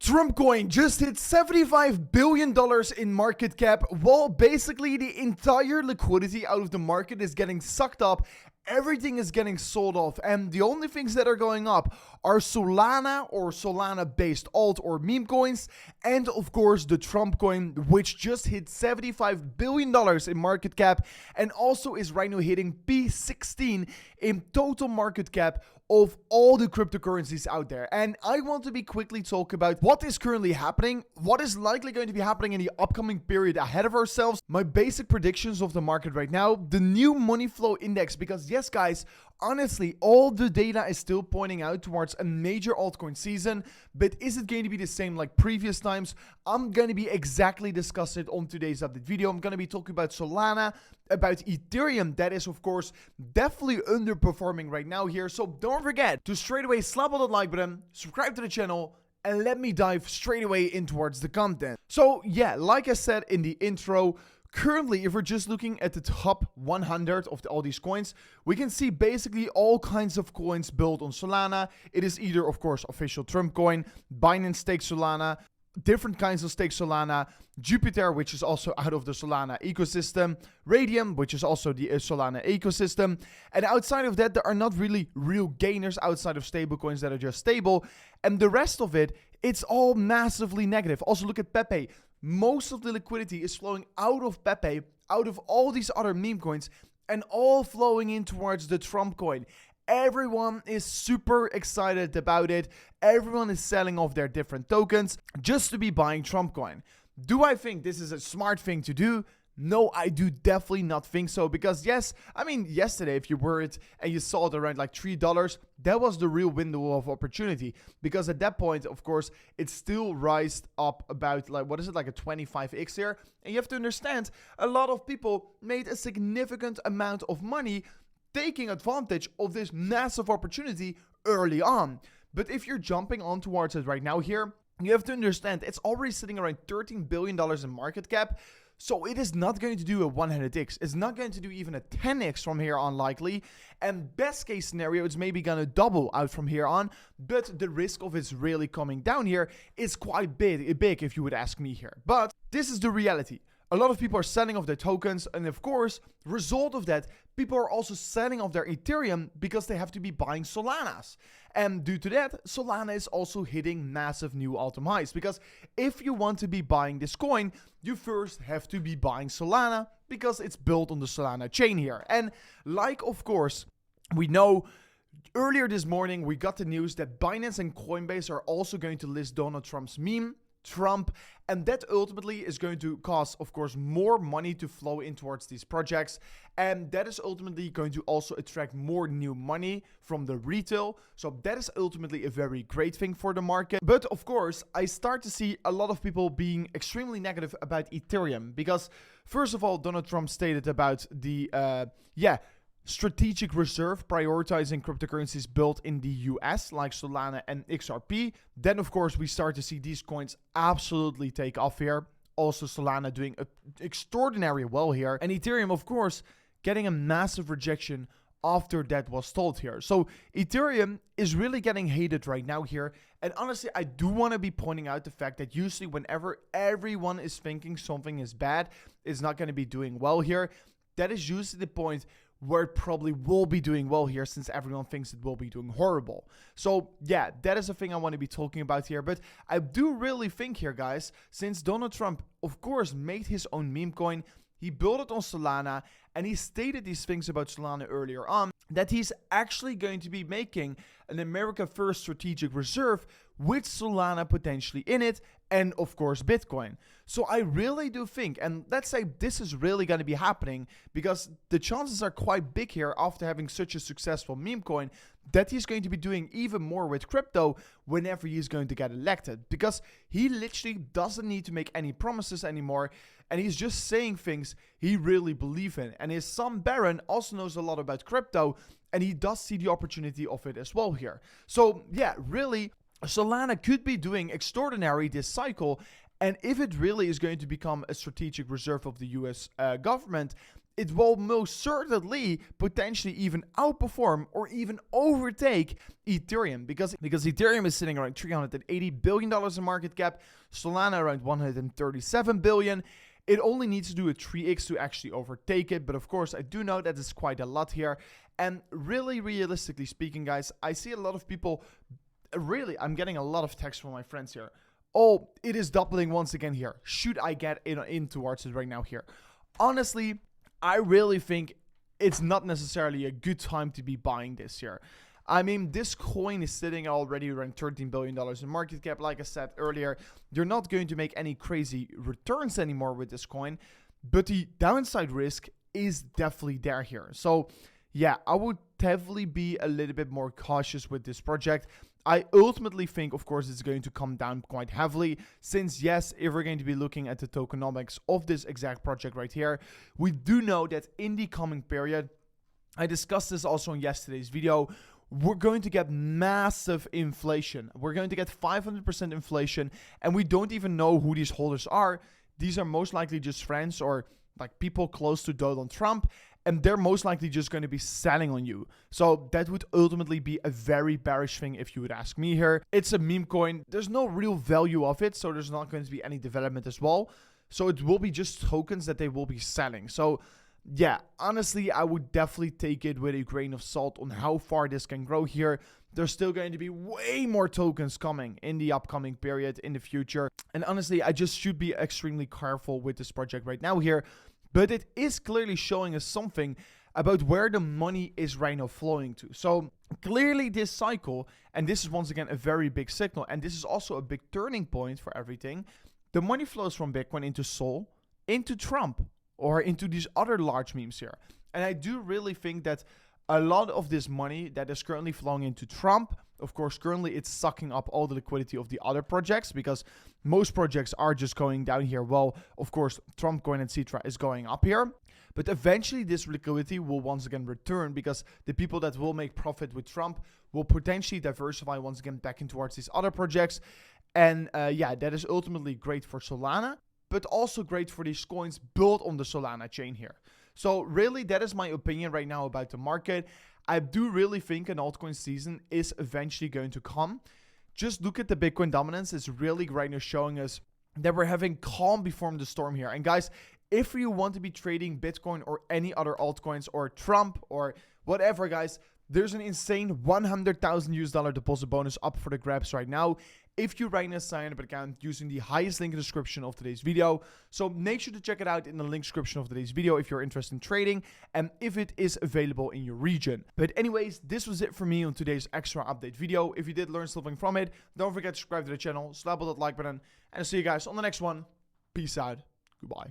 Trump coin just hit $75 billion in market cap, while basically the entire liquidity out of the market is getting sucked up. Everything is getting sold off, and the only things that are going up are Solana or Solana-based alt or meme coins, and of course the Trump coin, which just hit $75 billion in market cap, and also is right now hitting P16 in total market cap of all the cryptocurrencies out there. And I want to quickly talk about what is currently happening, what is likely going to be happening in the upcoming period ahead of ourselves, my basic predictions of the market right now, the new money flow index, because yes guys, honestly, all the data is still pointing out towards a major altcoin season, but is it going to be the same like previous times? I'm going to be exactly discussing it on today's update video. I'm going to be talking about Solana, about Ethereum, that is of course definitely underperforming right now here. So don't forget to straight away slap on that like button, subscribe to the channel, and let me dive straight away in towards the content. So yeah, like I said in the intro, currently, if we're just looking at the top 100 of all these coins, we can see basically all kinds of coins built on Solana. It is either, of course, official Trump coin, Binance stake Solana, different kinds of stake Solana, Jupiter, which is also out of the Solana ecosystem, Radium, which is also the Solana ecosystem. And outside of that, there are not really real gainers outside of stablecoins that are just stable. And the rest of it, it's all massively negative. Also, look at Pepe. Most of the liquidity is flowing out of Pepe, out of all these other meme coins, and all flowing in towards the Trump coin. Everyone is super excited about it. Everyone is selling off their different tokens just to be buying Trump coin. Do I think this is a smart thing to do? No, I do definitely not think so, because yes, I mean, yesterday, if you were it and you saw it around like $3, that was the real window of opportunity, because at that point, of course, it still rised up about like, what is it, like a 25x here. And you have to understand, a lot of people made a significant amount of money taking advantage of this massive opportunity early on. But if you're jumping on towards it right now here, you have to understand it's already sitting around $13 billion in market cap. So it is not going to do a 100x. It's not going to do even a 10x from here on likely. And best case scenario, it's maybe going to double out from here on. But the risk of it's really coming down here is quite big if you would ask me here. But this is the reality. A lot of people are selling off their tokens, and of course, result of that, people are also selling off their Ethereum because they have to be buying Solanas. And due to that, Solana is also hitting massive new all-time highs, because if you want to be buying this coin, you first have to be buying Solana because it's built on the Solana chain here. And like, of course, we know earlier this morning, we got the news that Binance and Coinbase are also going to list Donald Trump's meme, Trump, and that ultimately is going to cause, of course, more money to flow in towards these projects, and that is ultimately going to also attract more new money from the retail. So that is ultimately a very great thing for the market. But of course, I start to see a lot of people being extremely negative about Ethereum, because first of all, Donald Trump stated about the strategic reserve prioritizing cryptocurrencies built in the US like Solana and XRP. Then of course we start to see these coins absolutely take off here. Also Solana doing extraordinary well here, and Ethereum of course getting a massive rejection after that was told here. So Ethereum is really getting hated right now here. And honestly, I do want to be pointing out the fact that usually whenever everyone is thinking something is bad, it's not going to be doing well here, that is usually the point where it probably will be doing well here, since everyone thinks it will be doing horrible. So yeah, that is a thing I want to be talking about here. But I do really think here, guys, since Donald Trump, of course, made his own meme coin, he built it on Solana, and he stated these things about Solana earlier on, that he's actually going to be making an America First strategic reserve with Solana potentially in it, and of course Bitcoin. So I really do think, and let's say this is really going to be happening, because the chances are quite big here after having such a successful meme coin, that he's going to be doing even more with crypto whenever he's going to get elected, because he literally doesn't need to make any promises anymore, and he's just saying things he really believes in. And his son Baron also knows a lot about crypto, and he does see the opportunity of it as well here. So yeah, really, Solana could be doing extraordinary this cycle, and if it really is going to become a strategic reserve of the US government, it will most certainly potentially even outperform or even overtake Ethereum, because Ethereum is sitting around $380 billion in market cap, Solana around $137 billion. It only needs to do a 3x to actually overtake it, but of course I do know that it's quite a lot here. And really, realistically speaking, guys, I see a lot of people, really, I'm getting a lot of texts from my friends here. Oh, it is doubling once again here. Should I get in towards it right now here? Honestly, I really think it's not necessarily a good time to be buying this here. I mean, this coin is sitting already around $13 billion in market cap. Like I said earlier, you're not going to make any crazy returns anymore with this coin, but the downside risk is definitely there here. So yeah, I would definitely be a little bit more cautious with this project. I ultimately think, of course, it's going to come down quite heavily, since yes, if we're going to be looking at the tokenomics of this exact project right here, we do know that in the coming period, I discussed this also in yesterday's video, we're going to get massive inflation. We're going to get 500% inflation, and we don't even know who these holders are. These are most likely just friends or like people close to Donald Trump, and they're most likely just going to be selling on you. So that would ultimately be a very bearish thing if you would ask me here. It's a meme coin. There's no real value of it, so there's not going to be any development as well. So it will be just tokens that they will be selling. So yeah, honestly, I would definitely take it with a grain of salt on how far this can grow here. There's still going to be way more tokens coming in the upcoming period in the future. And honestly, I just should be extremely careful with this project right now here. But it is clearly showing us something about where the money is right now flowing to. So clearly this cycle, and this is once again a very big signal, and this is also a big turning point for everything. The money flows from Bitcoin into Sol, into Trump, or into these other large memes here. And I do really think that a lot of this money that is currently flowing into Trump, of course, currently it's sucking up all the liquidity of the other projects, because most projects are just going down here. Well, of course, Trump coin, etc. is going up here. But eventually this liquidity will once again return, because the people that will make profit with Trump will potentially diversify once again back in towards these other projects. And yeah, that is ultimately great for Solana, but also great for these coins built on the Solana chain here. So really, that is my opinion right now about the market. I do really think an altcoin season is eventually going to come. Just look at the Bitcoin dominance. It's really right now showing us that we're having calm before the storm here. And guys, if you want to be trading Bitcoin or any other altcoins or Trump or whatever, guys, there's an insane $100,000 deposit bonus up for the grabs right now if you right now sign up an account using the highest link in the description of today's video. So make sure to check it out in the link description of today's video if you're interested in trading and if it is available in your region. But anyways, this was it for me on today's extra update video. If you did learn something from it, don't forget to subscribe to the channel, slap on that like button, and I'll see you guys on the next one. Peace out. Goodbye.